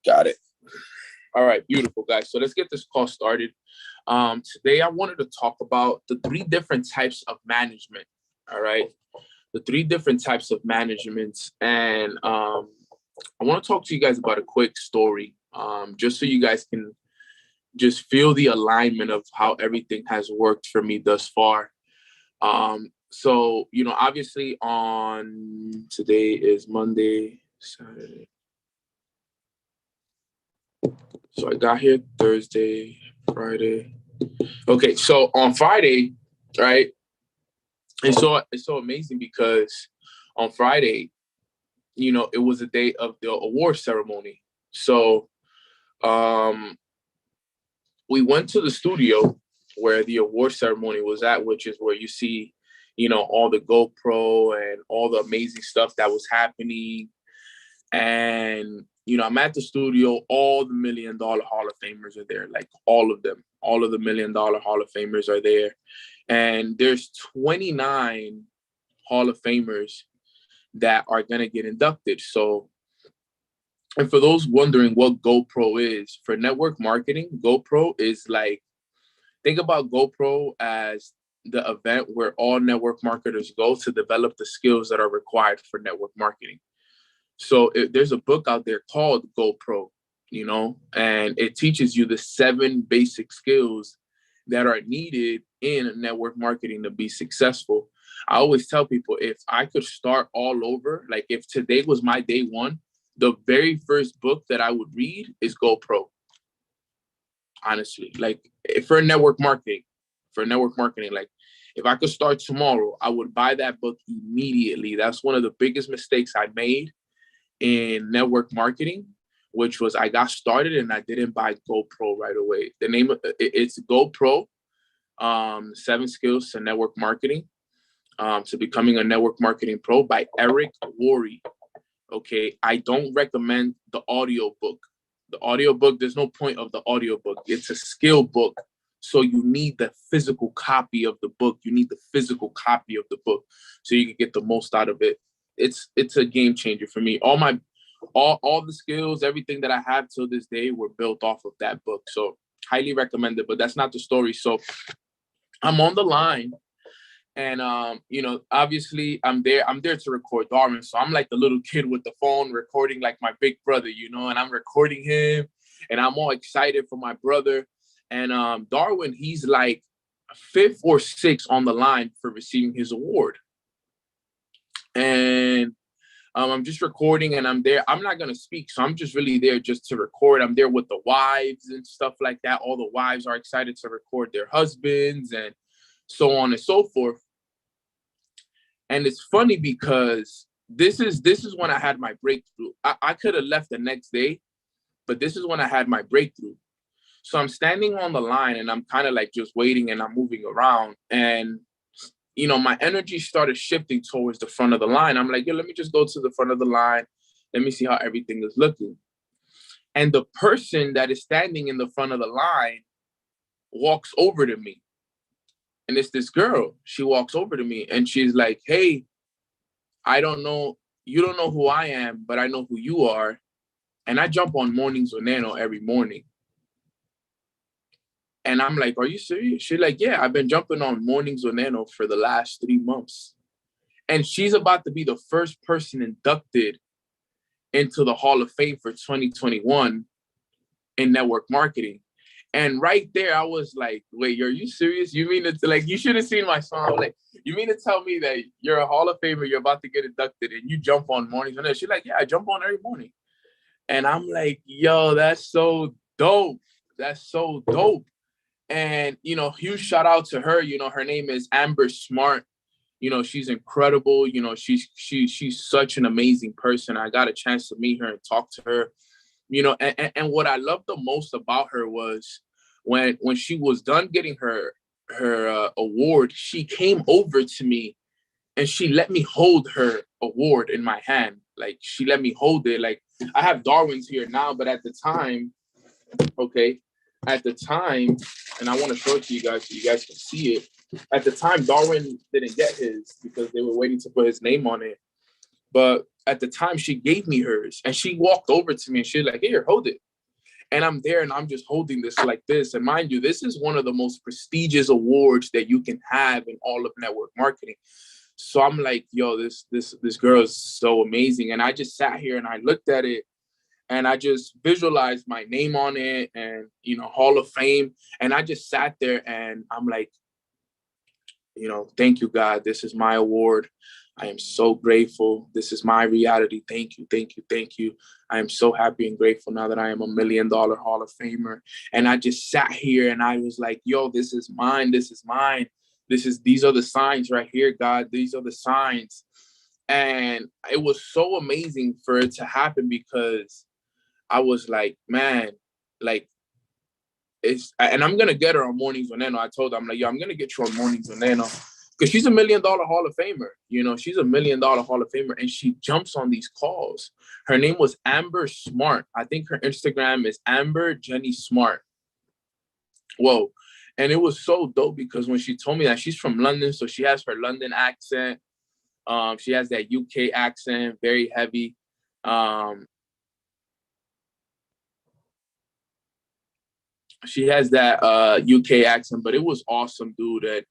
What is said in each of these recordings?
Got it. All right, beautiful, guys. So let's get this call started. Today, I wanted to talk about the three different types of management. All right, the three different types of managements, and I want to talk to you guys about a quick story, just so you guys can just feel the alignment of how everything has worked for me thus far. So obviously, on today is Monday, Saturday. So I got here Thursday, Friday. Okay, so on Friday, right? It's so amazing because on Friday, it was a day of the award ceremony. So we went to the studio where the award ceremony was at, which is where you see, all the GoPro and all the amazing stuff that was happening. And I'm at the studio. All the $1 Million Hall of Famers are there, like all of them. All of the $1 Million Hall of Famers are there. And there's 29 Hall of Famers that are going to get inducted. So, and for those wondering what GoPro is, for network marketing, GoPro is like, think about GoPro as the event where all network marketers go to develop the skills that are required for network marketing. So there's a book out there called GoPro, and it teaches you the 7 basic skills that are needed in network marketing to be successful. I always tell people, if I could start all over, like if today was my day one, the very first book that I would read is GoPro. Honestly, like for network marketing, like if I could start tomorrow, I would buy that book immediately. That's one of the biggest mistakes I made in network marketing, which was I got started and I didn't buy GoPro right away. The name of it's GoPro, 7 Skills to Network Marketing, to Becoming a Network Marketing Pro by Eric Worre. Okay, I don't recommend the audio book. The audio book, there's no point of the audio book. It's a skill book. So you need the physical copy of the book. You need the physical copy of the book so you can get the most out of it. It's a game changer for me. All the skills, everything that I have till this day were built off of that book. So highly recommend it, but that's not the story. So I'm on the line and obviously I'm there to record Darwin. So I'm like the little kid with the phone recording like my big brother, and I'm recording him and I'm all excited for my brother. And Darwin, he's like 5th or 6th on the line for receiving his award. And I'm just recording and I'm there. I'm not going to speak. So I'm just really there just to record. I'm there with the wives and stuff like that. All the wives are excited to record their husbands and so on and so forth. And it's funny because this is when I had my breakthrough. I could have left the next day, but this is when I had my breakthrough. So I'm standing on the line and I'm kind of like just waiting and I'm moving around. And my energy started shifting towards the front of the line. I'm like, let me just go to the front of the line. Let me see how everything is looking. And the person that is standing in the front of the line walks over to me. And it's this girl. She walks over to me and she's like, hey, I don't know. You don't know who I am, but I know who you are. And I jump on Mornings with Neno every morning. And I'm like, are you serious? She's like, yeah, I've been jumping on Mornings with Neno for the last 3 months. And she's about to be the first person inducted into the Hall of Fame for 2021 in network marketing. And right there, I was like, wait, are you serious? You mean it's like, you should have seen my song. Like, you mean to tell me that you're a Hall of Famer, you're about to get inducted and you jump on Mornings with Neno? She's like, yeah, I jump on every morning. And I'm like, yo, that's so dope. That's so dope. And, huge shout out to her. Her name is Amber Smart. She's incredible. She's such an amazing person. I got a chance to meet her and talk to her. And what I loved the most about her was when she was done getting her award, she came over to me and she let me hold her award in my hand. Like, she let me hold it. Like, I have Darwin's here now, but at the time, and I want to show it to you guys so you guys can see it. At the time, Darwin didn't get his because they were waiting to put his name on it. But at the time, she gave me hers, and she walked over to me and she's like, "Here, hold it." And I'm there and I'm just holding this like this. And mind you, this is one of the most prestigious awards that you can have in all of network marketing. So I'm like, yo, this girl is so amazing. And I just sat here and I looked at it and I just visualized my name on it and, you know, Hall of Fame. And I just sat there and I'm like, you know, thank you, God. This is my award. I am so grateful. This is my reality. Thank you, thank you, thank you. I am so happy and grateful now that I am a $1 million Hall of Famer. And I just sat here and I was like, yo, this is mine. This is mine. These are the signs right here, God. These are the signs. And it was so amazing for it to happen because I was like, man, like, and I'm gonna get her on Mornings with Neno. I told her, I'm like, yo, I'm gonna get you on Mornings with Neno because she's a $1 million Hall of Famer. You know, she's a $1 million Hall of Famer, and she jumps on these calls. Her name was Amber Smart. I think her Instagram is Amber Jenny Smart. Whoa. And it was so dope because when she told me that she's from London, so she has her London accent. She has that UK accent, very heavy. She has that UK accent, but it was awesome, dude. And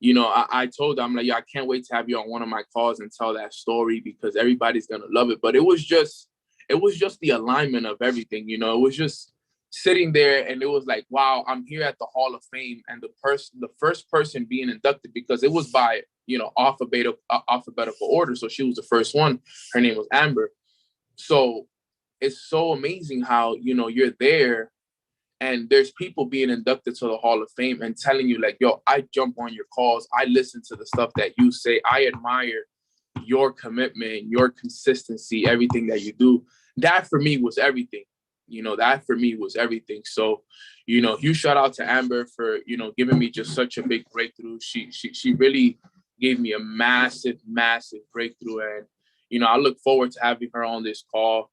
you know, I told her, I'm like, yeah, I can't wait to have you on one of my calls and tell that story because everybody's gonna love it. But it was just the alignment of everything, you know. It was just sitting there, and it was like, wow, I'm here at the Hall of Fame, and the first person being inducted because it was by, you know, alphabetical order. So she was the first one. Her name was Amber. So it's so amazing how, you know, you're there and there's people being inducted to the Hall of Fame and telling you like, yo, I jump on your calls. I listen to the stuff that you say. I admire your commitment, your consistency, everything that you do. That for me was everything. You know, that for me was everything. So, you know, huge shout out to Amber for, you know, giving me just such a big breakthrough. She really gave me a massive, massive breakthrough. And, you know, I look forward to having her on this call.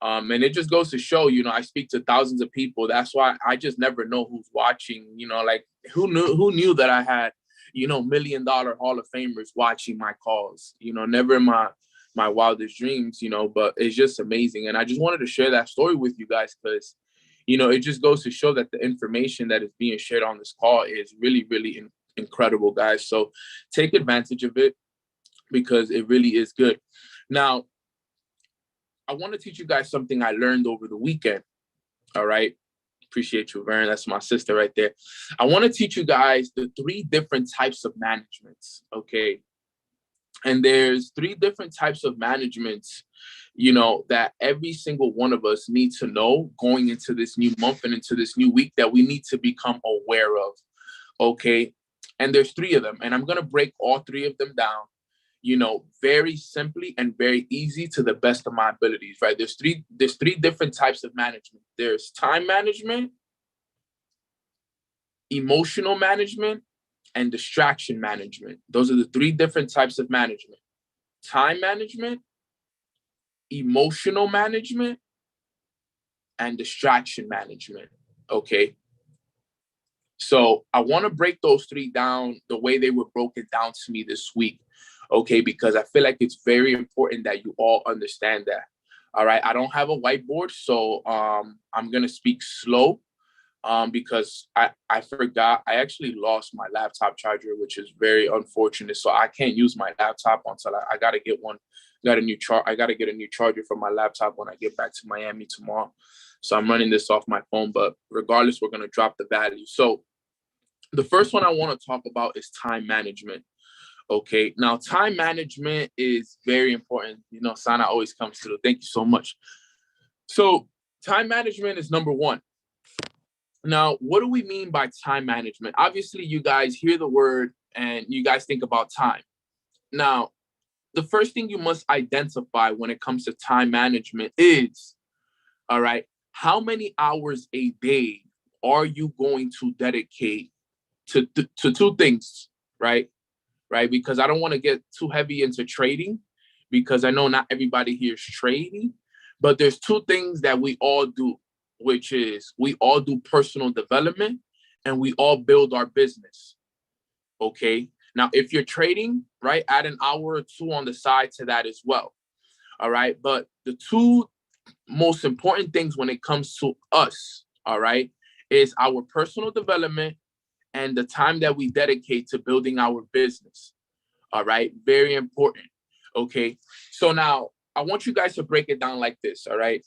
And it just goes to show, you know, I speak to thousands of people. That's why I just never know who's watching, you know, like who knew that I had, you know, $1 million Hall of Famers watching my calls, you know, never in my wildest dreams, you know, but it's just amazing. And I just wanted to share that story with you guys because, you know, it just goes to show that the information that is being shared on this call is really, really incredible, guys. So take advantage of it because it really is good. Now, I want to teach you guys something I learned over the weekend. All right. Appreciate you, Vern. That's my sister right there. I want to teach you guys the 3 different types of managements. Okay. And there's 3 different types of managements, you know, that every single one of us needs to know going into this new month and into this new week that we need to become aware of. Okay. And there's 3 of them. And I'm going to break all 3 of them down, you know, very simply and very easy to the best of my abilities, right? There's three different types of management. There's time management, emotional management, and distraction management. Those are the 3 different types of management. Time management, emotional management, and distraction management. Okay. So I want to break those 3 down the way they were broken down to me this week. Okay, because I feel like it's very important that you all understand that. All right, I don't have a whiteboard, so I'm gonna speak slow because I forgot. I actually lost my laptop charger, which is very unfortunate. So I can't use my laptop until I gotta get one. I gotta get a new charger for my laptop when I get back to Miami tomorrow. So I'm running this off my phone, but regardless, we're gonna drop the value. So the first one I want to talk about is time management. Okay. Now, time management is very important. You know, Sana always comes through. Thank you so much. So, time management is number 1. Now, what do we mean by time management? Obviously, you guys hear the word and you guys think about time. Now, the first thing you must identify when it comes to time management is, all right, how many hours a day are you going to dedicate to 2 things, right? Right? Because I don't want to get too heavy into trading because I know not everybody here is trading, but there's 2 things that we all do, which is we all do personal development and we all build our business. Okay. Now, if you're trading, right, add an hour or 2 on the side to that as well. All right. But the two most important things when it comes to us, all right, is our personal development and the time that we dedicate to building our business. All right. Very important. Okay. So now I want you guys to break it down like this. All right.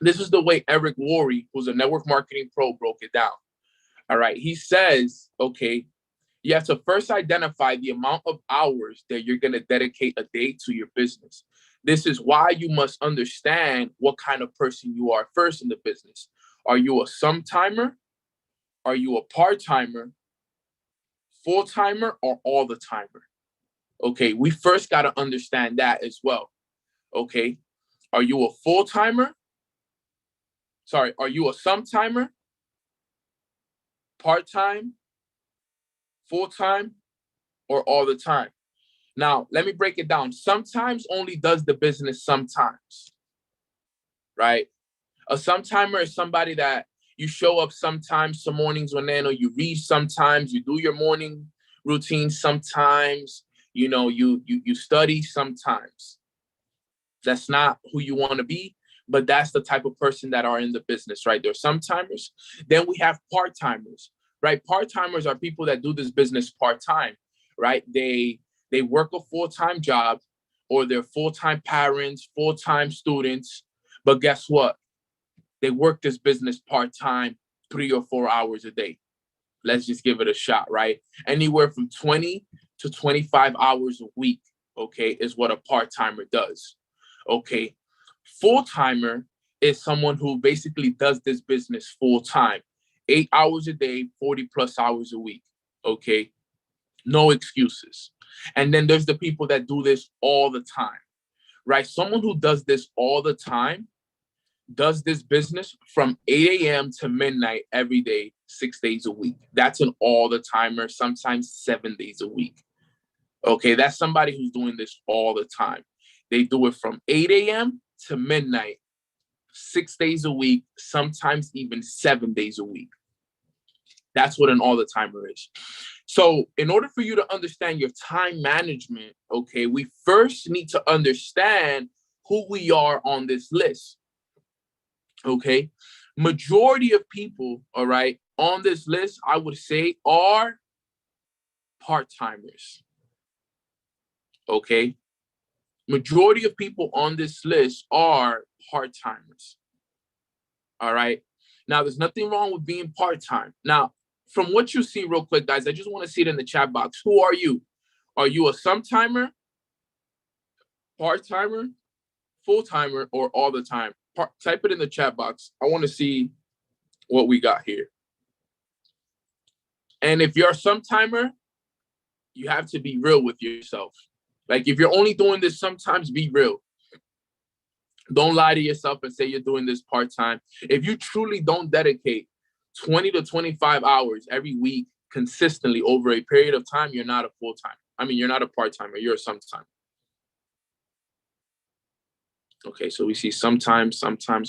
This is the way Eric Worre, who's a network marketing pro, broke it down. All right. He says, okay, you have to first identify the amount of hours that you're going to dedicate a day to your business. This is why you must understand what kind of person you are first in the business. Are you a sometime-timer? Are you a part-timer, full-timer, or all the timer? Okay, we first got to understand that as well. Okay, are you a full-timer? Sorry, are you a sometime-timer, part-time, full-time, or all the time? Now, let me break it down. Sometimes only does the business sometimes, right? A sometime-timer is somebody that you show up sometimes, some mornings when Neno, you read sometimes, you do your morning routine sometimes, you know, you study sometimes. That's not who you want to be, but that's the type of person that are in the business, right? There's sometimers. Then we have part-timers, right? Part-timers are people that do this business part-time, right? They work a full-time job, or they're full-time parents, full-time students, but guess what? They work this business part-time, 3 or 4 hours a day. Let's just give it a shot, right? Anywhere from 20 to 25 hours a week, okay, is what a part-timer does. Okay, full-timer is someone who basically does this business full-time, 8 hours a day, 40 plus hours a week. Okay, no excuses. And then there's the people that do this all the time, right? Someone who does this all the time does this business from 8 a.m. to midnight every day, 6 days a week. That's an all the timer, sometimes 7 days a week. Okay, that's somebody who's doing this all the time. They do it from 8 a.m. to midnight, 6 days a week, sometimes even 7 days a week. That's what an all the timer is. So in order for you to understand your time management, okay, we first need to understand who we are on this list. Okay, majority of people, all right, on this list, I would say are part-timers. Okay, majority of people on this list are part-timers. All right, now there's nothing wrong with being part-time. Now, from what you see real quick, guys, I just want to see it in the chat box. Who are you? Are you a sometime-timer, part-timer, full-timer, or all the time? Type it in the chat box. I want to see what we got here. And if you're a sometime-timer, you have to be real with yourself. Like, if you're only doing this sometimes, be real. Don't lie to yourself and say you're doing this part-time. If you truly don't dedicate 20 to 25 hours every week consistently over a period of time, you're not a full-time. I mean, you're not a part-timer, you're a sometime. Okay, so we see sometimes,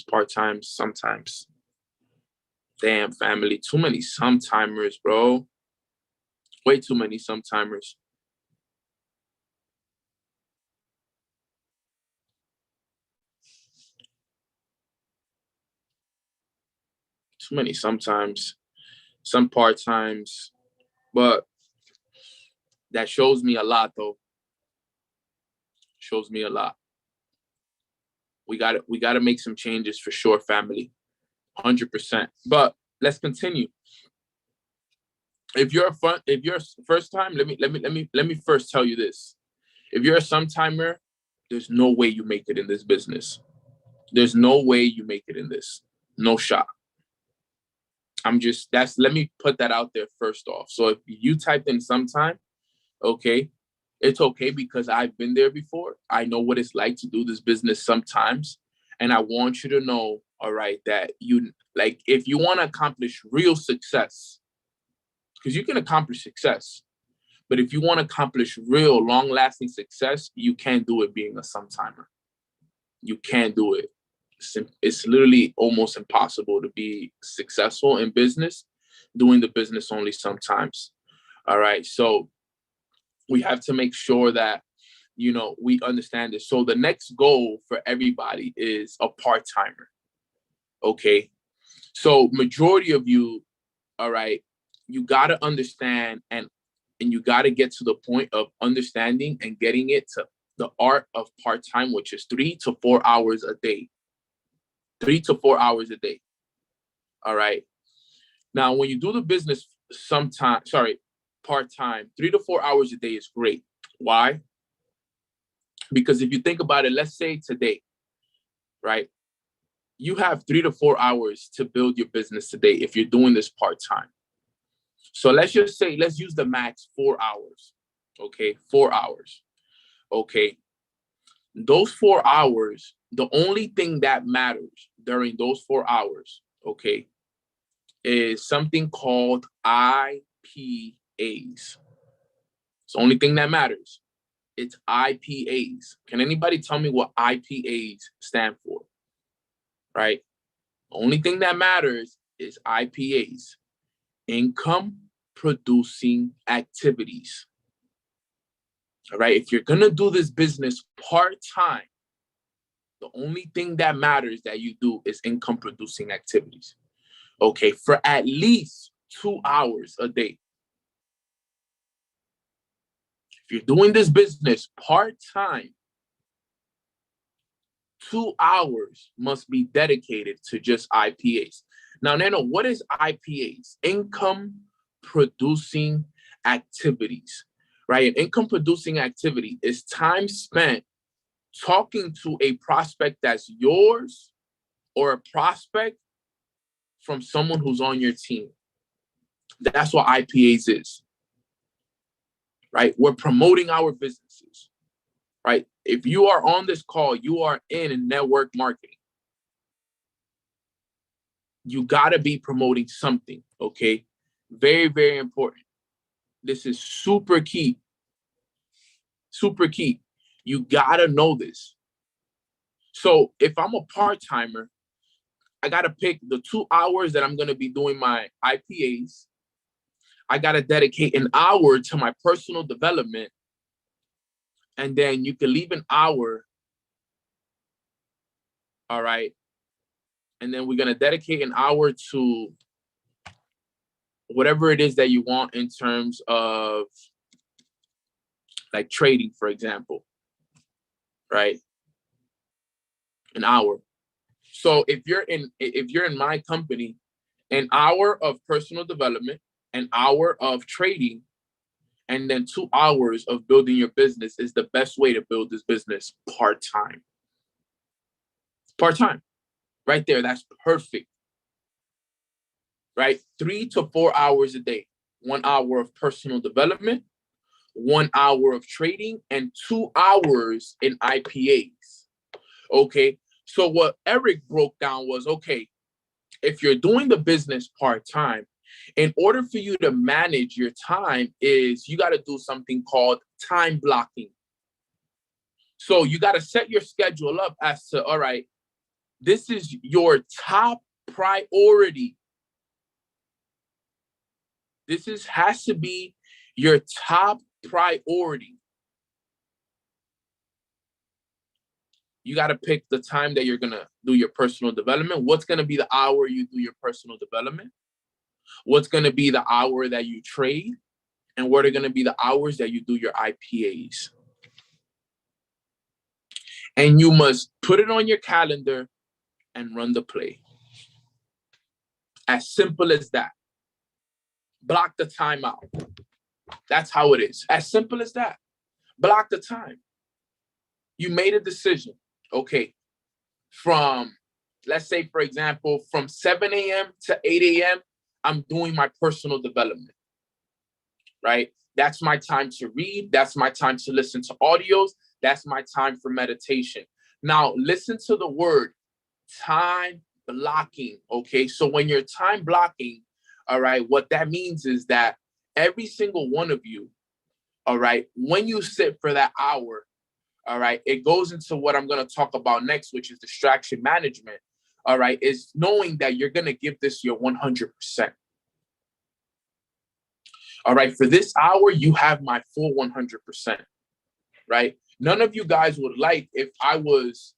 part-time, sometimes. Damn, family, too many sometimers, bro. Way too many sometimers. Too many sometimes, some part-times, but that shows me a lot, though. Shows me a lot. We gotta make some changes for sure, family. 100%. But let's continue. If you're first time, let me first tell you this. If you're a sometimer, there's no way you make it in this business. There's no way you make it in this. No shot. Let me put that out there first off. So if you typed in sometime, okay, it's okay, because I've been there before. I know what it's like to do this business sometimes. And I want you to know, all right, that if you want to accomplish real success, because you can accomplish success, but if you want to accomplish real long-lasting success, you can't do it being a sometimer. You can't do it. It's literally almost impossible to be successful in business doing the business only sometimes. All right. So we have to make sure that we understand this. So the next goal for everybody is a part-timer. Okay. So majority of you, all right, you got to understand and you got to get to the point of understanding and getting it to the art of part-time, which is 3 to 4 hours a day. 3 to 4 hours a day. All right. Now, when you do the business part-time, 3 to 4 hours a day is great. Why? Because if you think about it, let's say today, right? You have 3 to 4 hours to build your business today if you're doing this part-time. So let's just say, let's use the max 4 hours. Okay, 4 hours. Okay. Those 4 hours, the only thing that matters during those 4 hours, okay, is something called IPAs. It's the only thing that matters. It's IPAs. Can anybody tell me what IPAs stand for? Right? The only thing that matters is IPAs. Income producing activities. All right. If you're going to do this business part-time, the only thing that matters that you do is income producing activities. Okay. For at least 2 hours a day. If you're doing this business part-time, 2 hours must be dedicated to just IPAs. Now, Neno, what is IPAs? Income producing activities, right? An income producing activity is time spent talking to a prospect that's yours or a prospect from someone who's on your team. That's what IPAs is, right? We're promoting our businesses, right? If you are on this call, you are in network marketing. You got to be promoting something, okay? Very, very important. This is super key. Super key. You got to know this. So if I'm a part-timer, I got to pick the 2 hours that I'm going to be doing my IPAs. I got to dedicate an hour to my personal development. And then you can leave an hour. All right. And then we're going to dedicate an hour to whatever it is that you want in terms of like trading, for example. Right. An hour. So if you're in my company, an hour of personal development, an hour of trading, and then 2 hours of building your business is the best way to build this business part-time. Part-time. Right there. That's perfect. Right? 3 to 4 hours a day. 1 hour of personal development, 1 hour of trading, and 2 hours in IPAs. Okay. So what Eric broke down was, okay, if you're doing the business part-time, in order for you to manage your time is you got to do something called time blocking. So you got to set your schedule up as to, all right, this is your top priority. Has to be your top priority. You got to pick the time that you're going to do your personal development. What's going to be the hour you do your personal development? What's going to be the hour that you trade? And what are going to be the hours that you do your IPAs? And you must put it on your calendar and run the play. As simple as that. Block the time out. That's how it is. As simple as that. Block the time. You made a decision. Okay. From, let's say, for example, from 7 a.m. to 8 a.m., I'm doing my personal development. Right? That's my time to read. That's my time to listen to audios. That's my time for meditation. Now, listen to the word time blocking. Okay. So when you're time blocking, all right, what that means is that every single one of you, all right, when you sit for that hour, all right, it goes into what I'm going to talk about next, which is distraction management. All right, is knowing that you're going to give this your 100%. All right, for this hour, you have my full 100%. Right? None of you guys would like if I was,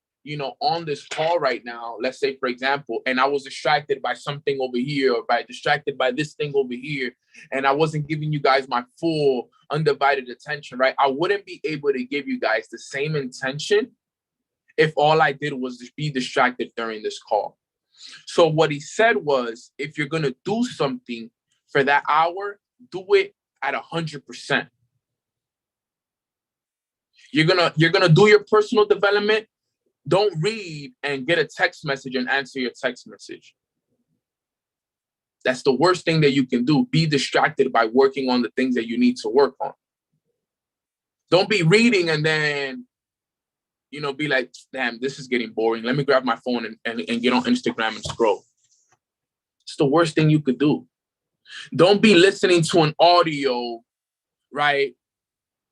on this call right now, let's say, for example, and I was distracted by something over here or distracted by this thing over here, and I wasn't giving you guys my full undivided attention, right? I wouldn't be able to give you guys the same intention if all I did was just be distracted during this call. So what he said was, if you're going to do something for that hour, do it at 100%. You're gonna do your personal development. Don't read and get a text message and answer your text message. That's the worst thing that you can do. Be distracted by working on the things that you need to work on. Don't be reading and then, be like, damn, this is getting boring. Let me grab my phone and get on Instagram and scroll. It's the worst thing you could do. Don't be listening to an audio, right?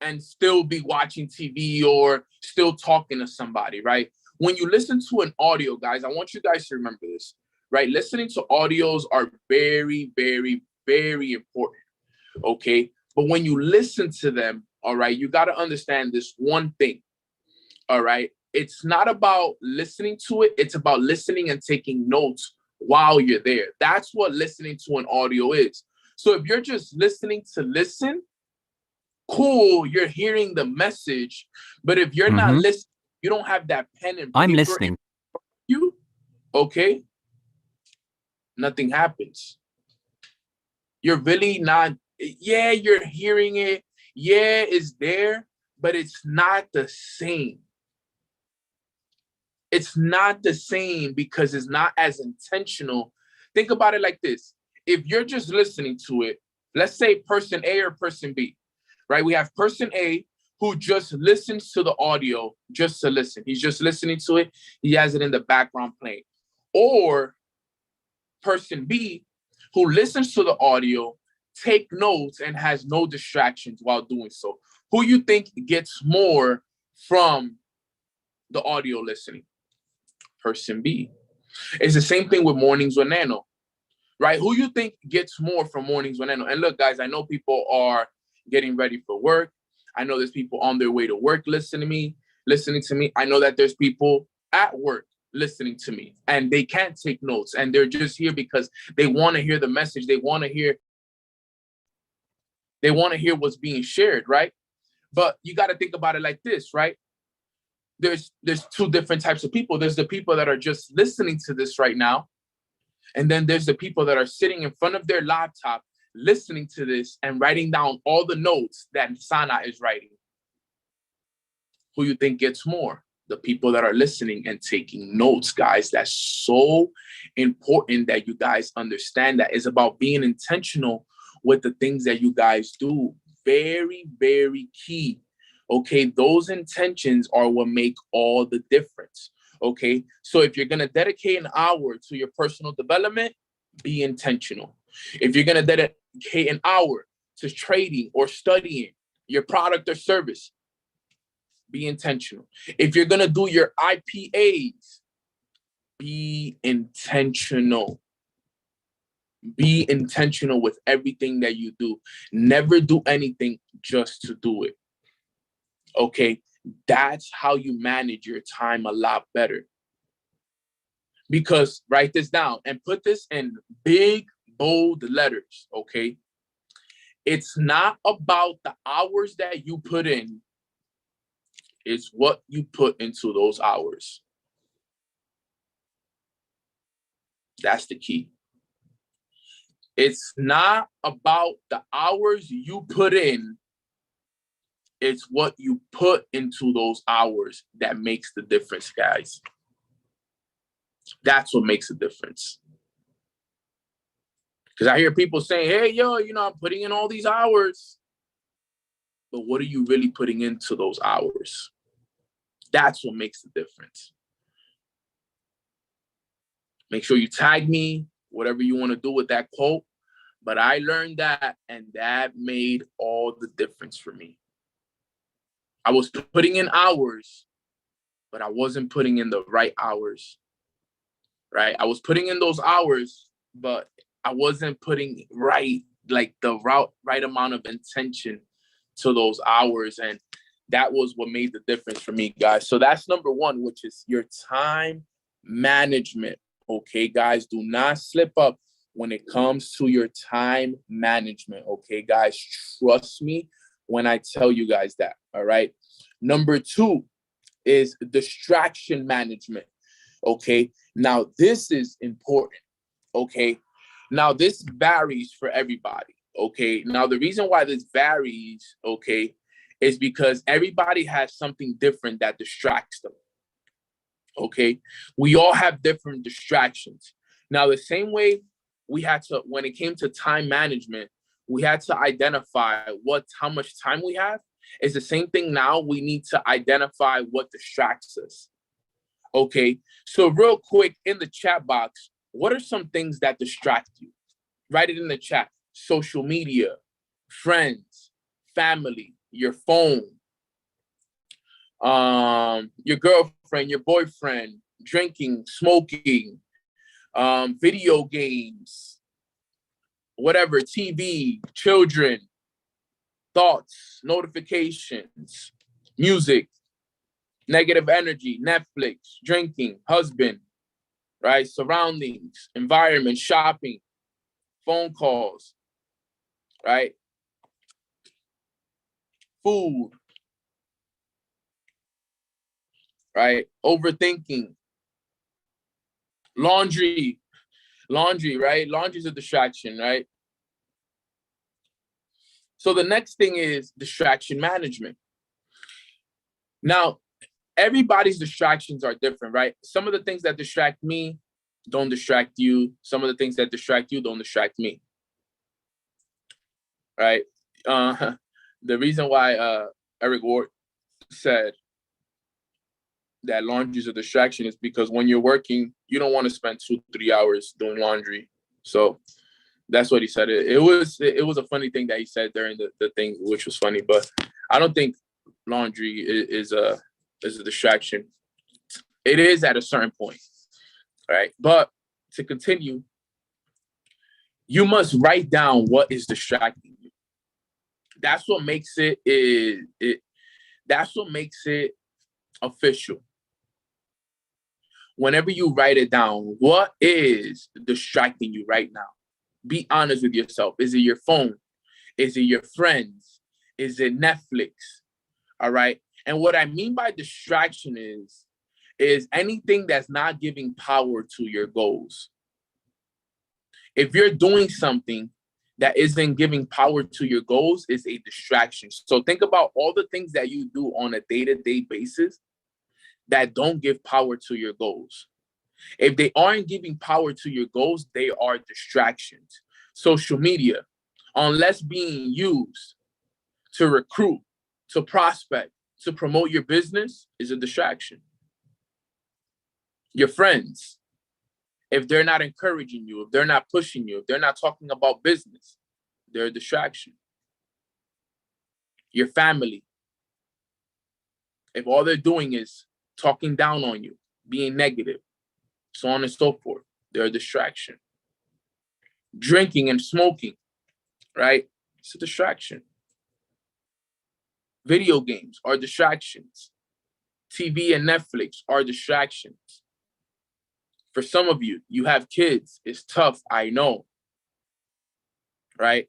And still be watching TV or still talking to somebody, right? When you listen to an audio, guys, I want you guys to remember this, right? Listening to audios are very, very, very important, okay? But when you listen to them, all right, you got to understand this one thing, all right? It's not about listening to it. It's about listening and taking notes while you're there. That's what listening to an audio is. So if you're just listening to listen, cool, you're hearing the message, but if you're not listening, you don't have that pen and paper. I'm listening. You, okay? Nothing happens. You're really not, yeah, you're hearing it. Yeah, it's there, but it's not the same. It's not the same because it's not as intentional. Think about it like this. If you're just listening to it, let's say person A or person B, right? We have person A who just listens to the audio just to listen. He's just listening to it. He has it in the background playing. Or person B who listens to the audio, take notes, and has no distractions while doing so. Who you think gets more from the audio listening? Person B. It's the same thing with Mornings with Neno, right? Who you think gets more from Mornings with Neno? And look, guys, I know people are getting ready for work. I know there's people on their way to work listening to me. I know that there's people at work listening to me and they can't take notes and they're just here because they want to hear the message. They want to hear what's being shared, right? But you got to think about it like this, right? There's two different types of people. There's the people that are just listening to this right now. And then there's the people that are sitting in front of their laptop listening to this and writing down all the notes that Sana is writing. Who you think gets more? The people that are listening and taking notes, guys. That's so important that you guys understand that. It's about being intentional with the things that you guys do. Very, very key. Okay, those intentions are what make all the difference. Okay, so if you're going to dedicate an hour to your personal development, be intentional. If you're going to dedicate an hour to trading or studying your product or service, be intentional. If you're going to do your IPAs, be intentional. Be intentional with everything that you do. Never do anything just to do it. Okay, that's how you manage your time a lot better. Because write this down and put this in big, bold letters, okay? It's not about the hours that you put in. It's what you put into those hours. That's the key. It's not about the hours you put in. It's what you put into those hours that makes the difference, guys. That's what makes a difference. Because I hear people saying, hey, yo, I'm putting in all these hours. But what are you really putting into those hours? That's what makes the difference. Make sure you tag me, whatever you want to do with that quote. But I learned that, and that made all the difference for me. I was putting in hours, but I wasn't putting in the right hours, right? I was putting in those hours, but I wasn't putting right amount of intention to those hours. And that was what made the difference for me, guys. So that's number one, which is your time management. Okay, guys, do not slip up when it comes to your time management. Okay, guys, trust me when I tell you guys that. All right. Number two is distraction management. Okay. Now, this is important. Okay. Now, this varies for everybody. Okay. Now, the reason why this varies, okay, is because everybody has something different that distracts them. Okay. We all have different distractions. Now, the same way we had to, when it came to time management, we had to identify how much time we have. It's the same thing now. We need to identify what distracts us. Okay. So real quick in the chat box, what are some things that distract you? Write it in the chat. Social media, friends, family, your phone, your girlfriend, your boyfriend, drinking, smoking, video games, whatever, TV, children, thoughts, notifications, music, negative energy, Netflix, drinking, husband, right? Surroundings, environment, shopping, phone calls, right? Food, right? Overthinking, laundry, right? Laundry is a distraction, right? So the next thing is distraction management. Now, everybody's distractions are different, right? Some of the things that distract me don't distract you. Some of the things that distract you don't distract me, right? The reason why Eric Ward said that laundry is a distraction is because when you're working, you don't want to spend 2-3 hours doing laundry. So that's what he said. It was a funny thing that he said during the thing, which was funny. But I don't think laundry is a distraction. It is at a certain point, right? But to continue, you must write down what is distracting you. That's what makes that's what makes it official. Whenever you write it down, what is distracting you right now? Be honest with yourself. Is it your phone? Is it your friends? Is it Netflix? All right. And what I mean by distraction is anything that's not giving power to your goals. If you're doing something that isn't giving power to your goals, it's a distraction. So think about all the things that you do on a day-to-day basis that don't give power to your goals. If they aren't giving power to your goals, they are distractions. Social media, unless being used to recruit, to prospect, to promote your business, is a distraction. Your friends, if they're not encouraging you, if they're not pushing you, if they're not talking about business, they're a distraction. Your family, if all they're doing is talking down on you, being negative, so on and so forth, they're a distraction. Drinking and smoking, right? It's a distraction. Video games are distractions. TV and Netflix are distractions. For some of you, you have kids. It's tough, I know, right?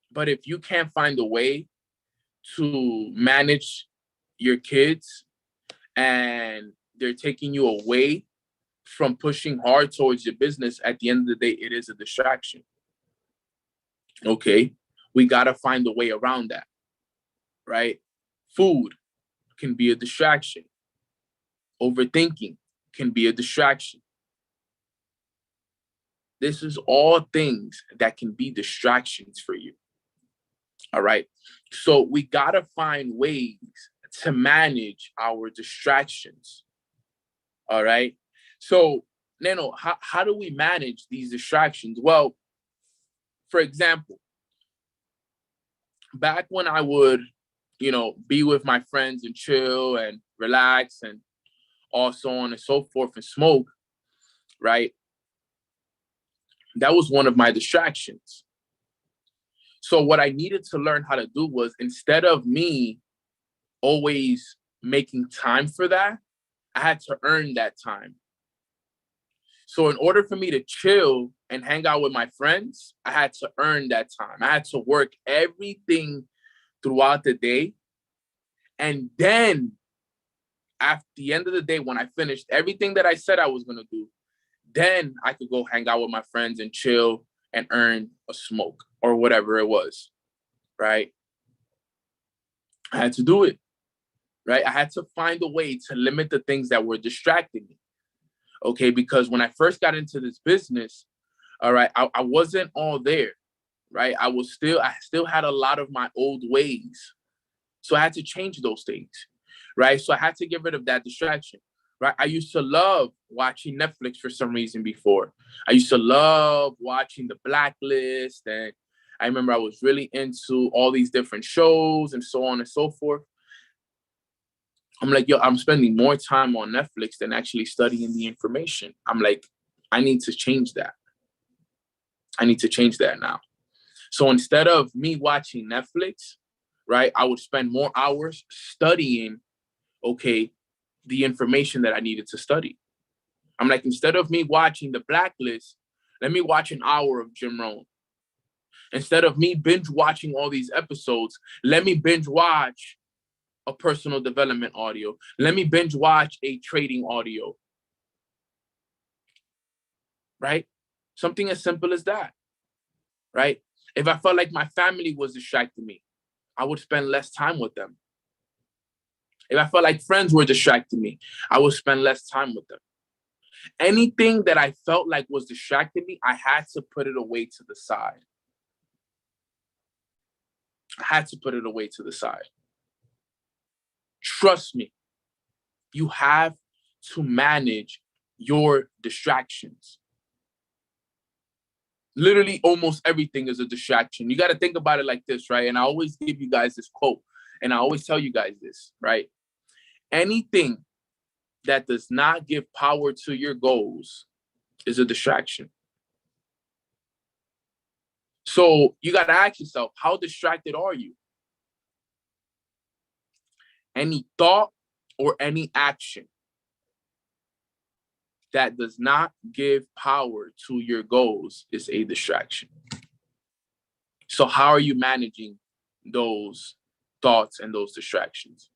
But if you can't find a way to manage your kids and they're taking you away from pushing hard towards your business, at the end of the day, it is a distraction. Okay? We got to find a way around that, right? Food can be a distraction. Overthinking can be a distraction. This is all things that can be distractions for you. All right. So we got to find ways to manage our distractions. All right. So, Neno, how do we manage these distractions? Well, for example, back when I would, be with my friends and chill and relax and all so on and so forth and smoke, right? That was one of my distractions. So what I needed to learn how to do was, instead of me always making time for that. I had to earn that time. So in order for me to chill and hang out with my friends, I had to earn that time. I had to work everything throughout the day. And then at the end of the day, when I finished everything that I said I was going to do, then I could go hang out with my friends and chill and earn a smoke or whatever it was, right? I had to do it, right? I had to find a way to limit the things that were distracting me, okay? Because when I first got into this business, all right, I wasn't all there, right? I still had a lot of my old ways. So I had to change those things, right? So I had to get rid of that distraction, right? I used to love watching Netflix for some reason before. I used to love watching The Blacklist. And I remember I was really into all these different shows and so on and so forth. I'm like, yo, I'm spending more time on Netflix than actually studying the information. I'm like, I need to change that. I need to change that now. So instead of me watching Netflix, right, I would spend more hours studying, okay, the information that I needed to study. I'm like, instead of me watching The Blacklist, let me watch an hour of Jim Rohn. Instead of me binge watching all these episodes, let me binge watch a personal development audio. Let me binge watch a trading audio, right? Something as simple as that, right? If I felt like my family was distracting me, I would spend less time with them. If I felt like friends were distracting me, I would spend less time with them. Anything that I felt like was distracting me, I had to put it away to the side. I had to put it away to the side. Trust me, you have to manage your distractions. Literally, almost everything is a distraction. You got to think about it like this, right? And I always give you guys this quote, and I always tell you guys this, right? Anything that does not give power to your goals is a distraction. So you got to ask yourself, how distracted are you? Any thought or any action that does not give power to your goals is a distraction. So how are you managing those thoughts and those distractions?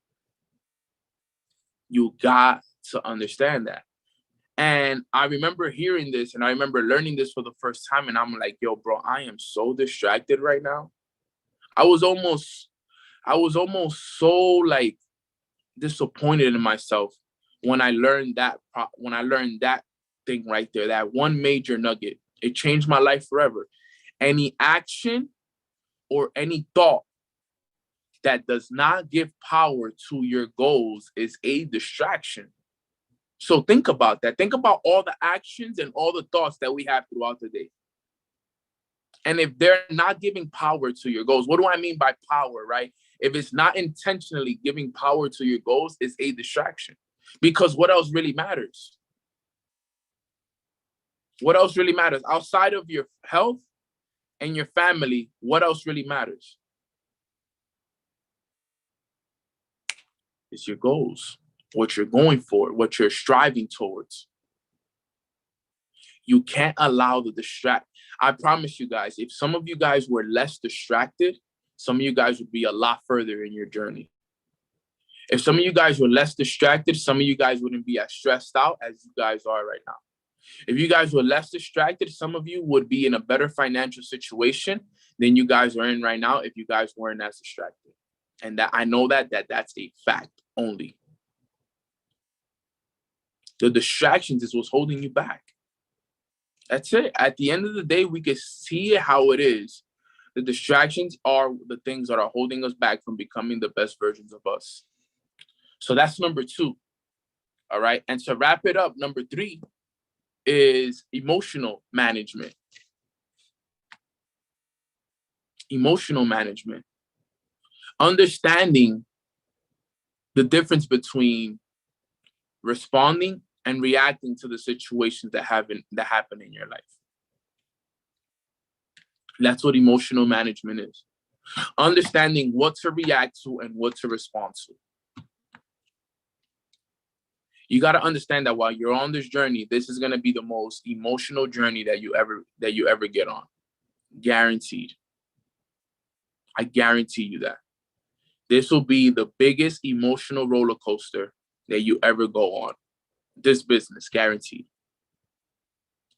You got to understand that. And I remember hearing this and I remember learning this for the first time. And I'm like, yo, bro, I am so distracted right now. I was almost so like disappointed in myself when I learned that thing right there, that one major nugget. It changed my life forever. Any action or any thought that does not give power to your goals is a distraction. So think about that. Think about all the actions and all the thoughts that we have throughout the day. And if they're not giving power to your goals, what do I mean by power, right? If it's not intentionally giving power to your goals, it's a distraction. Because what else really matters? What else really matters? Outside of your health and your family, what else really matters? It's your goals, what you're going for, what you're striving towards. You can't allow the distract. I promise you guys, if some of you guys were less distracted, some of you guys would be a lot further in your journey. If some of you guys were less distracted, some of you guys wouldn't be as stressed out as you guys are right now. If you guys were less distracted, some of you would be in a better financial situation than you guys are in right now if you guys weren't as distracted. And that I know that's a fact only. The distractions is what's holding you back. That's it. At the end of the day, we can see how it is. The distractions are the things that are holding us back from becoming the best versions of us. So that's number 2. All right. And to wrap it up, number 3 is emotional management. Emotional management. Understanding the difference between responding and reacting to the situations that happen in your life. That's what emotional management is. Understanding what to react to and what to respond to. You got to understand that while you're on this journey, this is going to be the most emotional journey that you ever get on. Guaranteed. I guarantee you that. This will be the biggest emotional roller coaster that you ever go on. This business, guaranteed.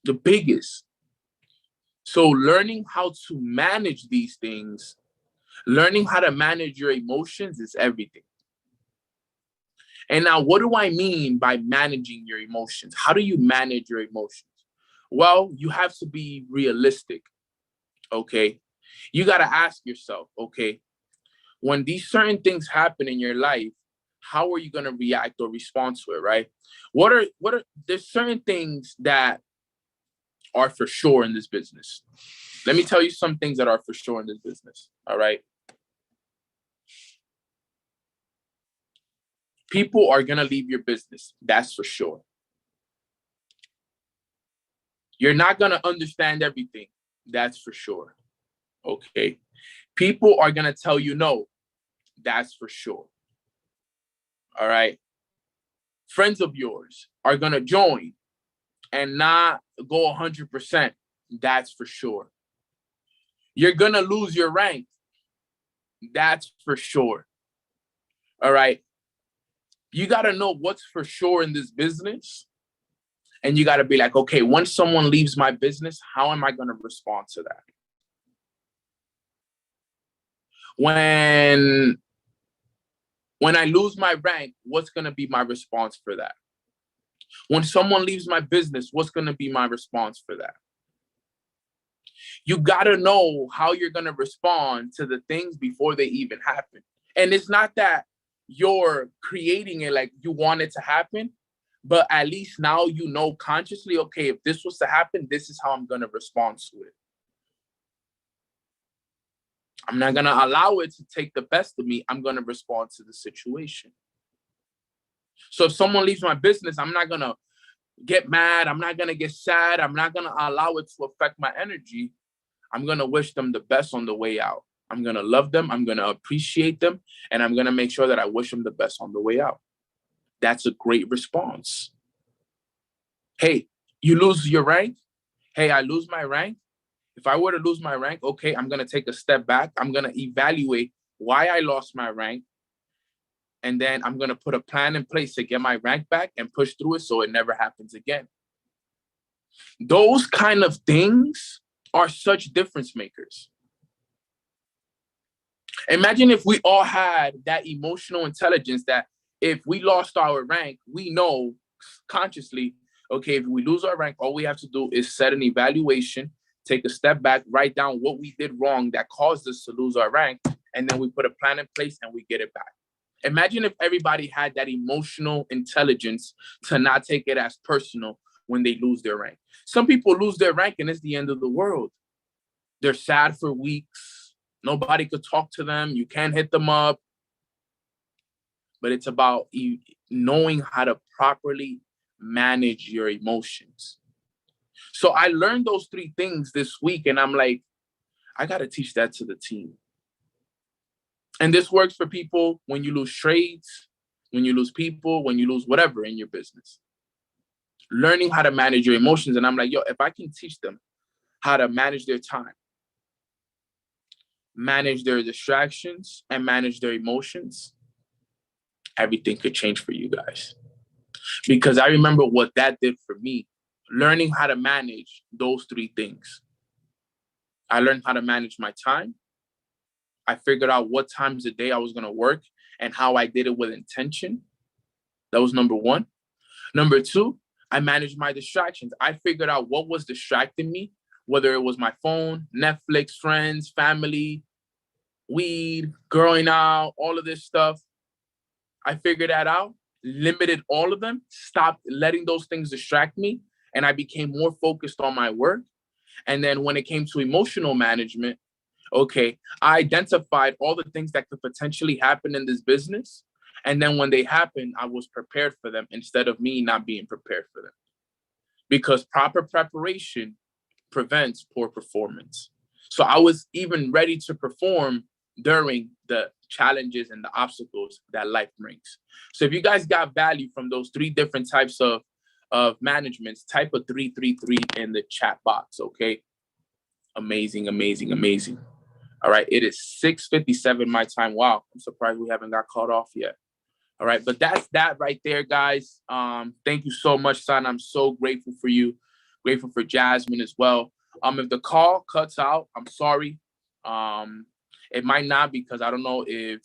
The biggest. So learning how to manage these things, learning how to manage your emotions is everything. And now, what do I mean by managing your emotions? How do you manage your emotions? Well, you have to be realistic, okay? You got to ask yourself, okay, when these certain things happen in your life, how are you going to react or respond to it, right? There's certain things that are for sure in this business. Let me tell you some things that are for sure in this business, all right? People are going to leave your business. That's for sure. You're not going to understand everything. That's for sure. Okay. People are going to tell you no. That's for sure. All right. Friends of yours are going to join and not go 100%. That's for sure. You're going to lose your rank. That's for sure. All right. You got to know what's for sure in this business. And you got to be like, okay, once someone leaves my business, how am I going to respond to that? When I lose my rank, what's going to be my response for that? When someone leaves my business, what's going to be my response for that? You got to know how you're going to respond to the things before they even happen. And it's not that you're creating it like you want it to happen, but at least now you know consciously, okay, if this was to happen, this is how I'm going to respond to it. I'm not going to allow it to take the best of me. I'm going to respond to the situation. So if someone leaves my business, I'm not going to get mad. I'm not going to get sad. I'm not going to allow it to affect my energy. I'm going to wish them the best on the way out. I'm going to love them. I'm going to appreciate them. And I'm going to make sure that I wish them the best on the way out. That's a great response. Hey, you lose your rank? Hey, I lose my rank. If I were to lose my rank, okay, I'm going to take a step back. I'm going to evaluate why I lost my rank. And then I'm going to put a plan in place to get my rank back and push through it so it never happens again. Those kind of things are such difference makers. Imagine if we all had that emotional intelligence that if we lost our rank, we know consciously, okay, if we lose our rank, all we have to do is set an evaluation, take a step back, write down what we did wrong that caused us to lose our rank, and then we put a plan in place and we get it back. Imagine if everybody had that emotional intelligence to not take it as personal when they lose their rank. Some people lose their rank and it's the end of the world. They're sad for weeks. Nobody could talk to them. You can't hit them up. But it's about knowing how to properly manage your emotions. So I learned those 3 things this week, and I'm like, I got to teach that to the team. And this works for people when you lose trades, when you lose people, when you lose whatever in your business. Learning how to manage your emotions. And I'm like, yo, if I can teach them how to manage their time, manage their distractions, and manage their emotions, everything could change for you guys. Because I remember what that did for me, learning how to manage those 3 things. I learned how to manage my time. I figured out what times a day I was going to work and how I did it with intention. That was number 1. Number 2, I managed my distractions. I figured out what was distracting me, whether it was my phone, Netflix, friends, family, weed, growing out, all of this stuff. I figured that out, limited all of them, stopped letting those things distract me, and I became more focused on my work. And then when it came to emotional management, okay, I identified all the things that could potentially happen in this business. And then when they happened, I was prepared for them instead of me not being prepared for them. Because proper preparation prevents poor performance. So I was even ready to perform during the challenges and the obstacles that life brings. So if you guys got value from those 3 different types of managements, type a 333 in the chat box, okay? Amazing, amazing, amazing. All right, it is 6:57 my time. Wow, I'm surprised we haven't got caught off yet. All right, but that's that right there, guys. Thank you so much, son. I'm so grateful for you. Grateful for Jasmine as well. If the call cuts out, I'm sorry. It might not, because I don't know if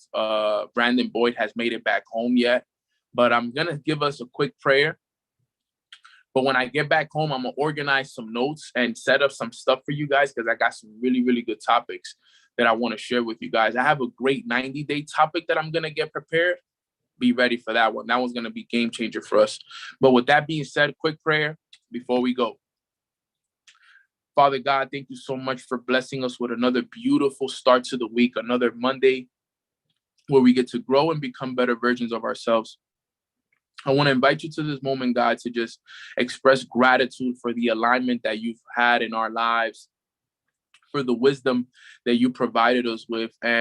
Brandon Boyd has made it back home yet. But I'm gonna give us a quick prayer. But when I get back home, I'm gonna organize some notes and set up some stuff for you guys, because I got some really, really good topics that I want to share with you guys. I have a great 90-day topic that I'm gonna get prepared. Be ready for that one. That one's gonna be game changer for us. But with that being said, quick prayer before we go. Father God, thank you so much for blessing us with another beautiful start to the week, another Monday where we get to grow and become better versions of ourselves. I want to invite you to this moment, God, to just express gratitude for the alignment that you've had in our lives, for the wisdom that you provided us with, and